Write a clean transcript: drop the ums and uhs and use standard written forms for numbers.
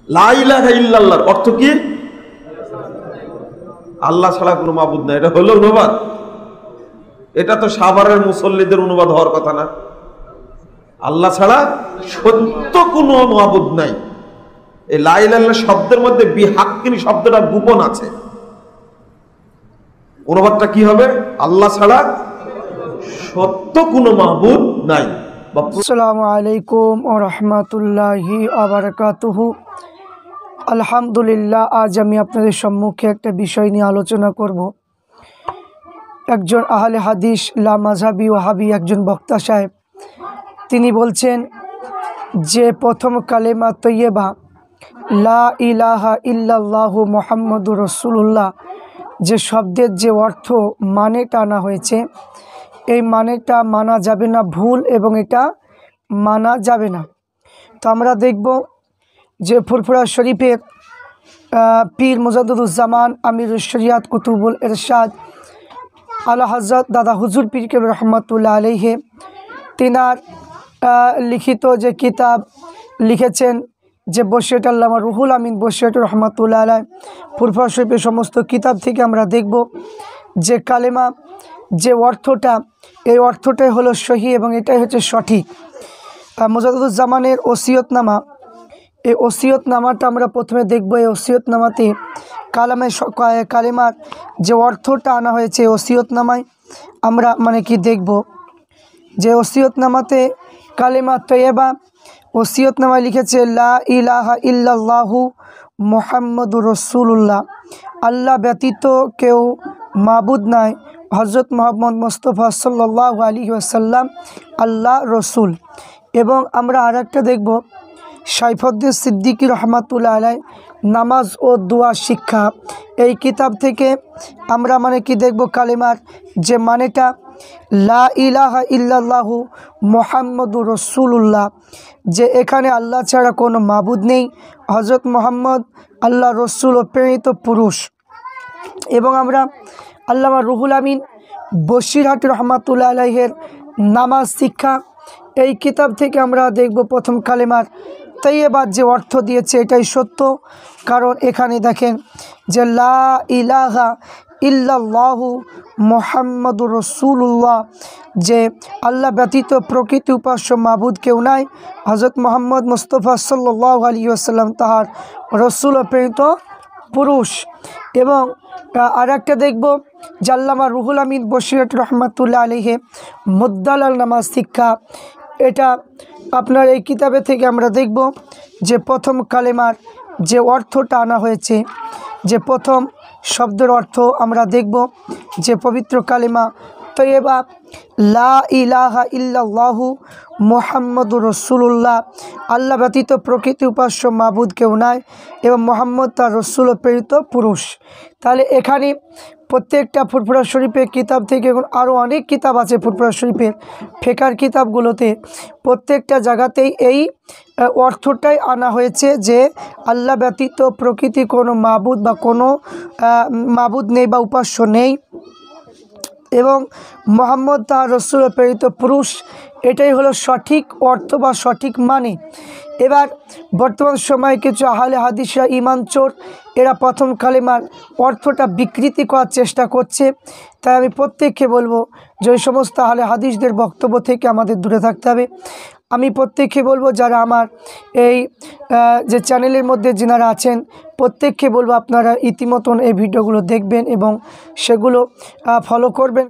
লা ইলাহা ইল্লাল্লাহর অর্থ কি? আল্লাহ ছাড়া কোনো মাবুদ নাই। এটা হলো অনুবাদ? এটা তো সাভারের মুসল্লিদের অনুবাদ হওয়ার কথা না। আল্লাহ ছাড়া সত্য কোনো মাবুদ নাই। এই লা ইলাহা ইল্লাল্লাহ শব্দের মধ্যে বিহাক্কিন শব্দটা গোপন আছে। অনুবাদটা কি হবে? আল্লাহ ছাড়া সত্য কোনো মাবুদ নাই। আসসালামু আলাইকুম ওয়া রাহমাতুল্লাহি ওয়া বারাকাতুহু। আলহামদুলিল্লাহ, আজ আমি আপনাদের সম্মুখে একটা বিষয় নিয়ে আলোচনা করব। একজন আহলে হাদিস লা মাযহাবি ওয়াহাবি একজন বক্তা সাহেব, তিনি বলছেন যে প্রথম কালেমা তৈয়বা লা ইলাহা ইল্লাল্লাহু মুহাম্মাদুর রাসূলুল্লাহ, যে শব্দের যে অর্থ মানেটা আনা হয়েছে, এই মানেটা মানা যাবে না, ভুল, এবং এটা মানা যাবে না। তো আমরা দেখব যে ফুরফুরা শরীফের পীর মুজাদ্দিদুজ্জামান আমিরুশ শরিয়াত কুতুবুল ইরশাদ আলা হযরত দাদা হুজুর পীর কেবল রহমাতুল্লাহ আলাইহি, তিনার লিখিত যে কিতাব লিখেছেন, যে বসিয়ত আল্লামা রুহুল আমিন বসিয়ত রহমাতুল্লাহ আলাইহি, ফুরফুরা শরীফের সমস্ত কিতাব থেকে আমরা দেখব যে কালেমা যে অর্থটা, এই অর্থটাই হলো সহি এবং এটাই হচ্ছে সঠিক। মুজাদ্দিদুজ্জামানের ওসিয়তনামা, এই ওসিয়তনামাটা আমরা প্রথমে দেখব। এই ওসিয়তনামাতে কালেমার যে অর্থটা আনা হয়েছে, ওসিয়তনামায় আমরা দেখব যে ওসিয়তনামাতে কালেমা তৈয়বা, ওসিয়তনামায় লিখেছে লা ইলাহা ইল্লাল্লাহু মুহাম্মাদুর রাসূলুল্লাহ, আল্লাহ ব্যতীত কেউ মাবুদ নাই, হযরত মুহাম্মদ মুস্তাফা সাল্লাল্লাহু আলাইহি ওয়াসাল্লাম আল্লাহ রসুল। এবং আমরা আরেকটা দেখব সাইফুদ্দিন সিদ্দিকী রহমাতুল্লাহ আলাইহি নামাজ ও দোয়া শিক্ষা, এই কিতাব থেকে আমরা দেখব কালেমার যে মানেটা লা ইলাহা ইল্লাল্লাহু মুহাম্মাদুর রাসূলুল্লাহ, যে এখানে আল্লাহ ছাড়া কোনো মাবুদ নেই, হযরত মুহাম্মদ আল্লাহ রসুল ও প্রেরিত পুরুষ। এবং আমরা আল্লামা রুহুল আমিন বসিরহাট রহমাতুল্লাহ আলাইহির নামাজ শিক্ষা, এই কিতাব থেকে আমরা দেখব প্রথম কালেমার তৈয়বার যে অর্থ দিয়েছে এটাই সত্য। কারণ এখানে দেখেন যে লা ইলাহা ইল্লাল্লাহু মুহাম্মাদুর রাসূলুল্লাহ, যে আল্লাহ ব্যতীত প্রকৃত উপাস্য মাবুদ কেউ নাই, হযরত মুহাম্মদ মুস্তাফা সাল্লাল্লাহু আলাইহি ওয়াসাল্লাম তাহার রসুল ও প্রেরিত পুরুষ। এবং আর একটা দেখব আল্লামা রুহুল আমিন বসিরহাট রহমাতুল্লাহ আলাইহি মুদ্দালাল নামাজ শিক্ষা, এটা আপনার এই কিতাবে থেকে আমরা দেখব যে প্রথম কালেমার যে অর্থটা আনা হয়েছে, যে প্রথম শব্দের অর্থ আমরা দেখব যে পবিত্র কালেমা তৈয়বা লা ইলাহা ইল্লাল্লাহু মুহাম্মাদুর রাসূলুল্লাহ, আল্লাহ ব্যতীত প্রকৃত উপাস্য মাবুদ কেউ নাই এবং মুহাম্মদ তার রসুল ও প্রেরিত পুরুষ। তাহলে এখানে প্রত্যেকটা ফুরফুরা শরীফের কিতাব থেকে, এখন আরও অনেক কিতাব আছে ফুরফুরা শরীফের ফেকার কিতাবগুলোতে, প্রত্যেকটা জায়গাতেই এই অর্থটাই আনা হয়েছে যে আল্লাহ ব্যতীত প্রকৃতি কোনো মাবুদ বা কোনো মাবুদ নেই বা উপাস্য নেই এবং মুহাম্মদ তার রসুল প্রেরিত পুরুষ। এটাই হলো সঠিক অর্থ বা সঠিক মানে। এবার বর্তমান সময়ে কিছু আহলে হাদিসরা ইমান চোর, এরা প্রথম কালেমার অর্থটা বিকৃতি করার চেষ্টা করছে। তাই আমি প্রত্যেককে বলবো যে ওই সমস্ত আহলে হাদিসদের বক্তব্য থেকে আমাদের দূরে থাকতে হবে। আমি প্রত্যেককে বলবো যারা আমার এই যে চ্যানেলের মধ্যে যিনারা আছেন, প্রত্যেককে বলবো আপনারা ইতিমতন এই ভিডিওগুলো দেখবেন এবং সেগুলো ফলো করবেন।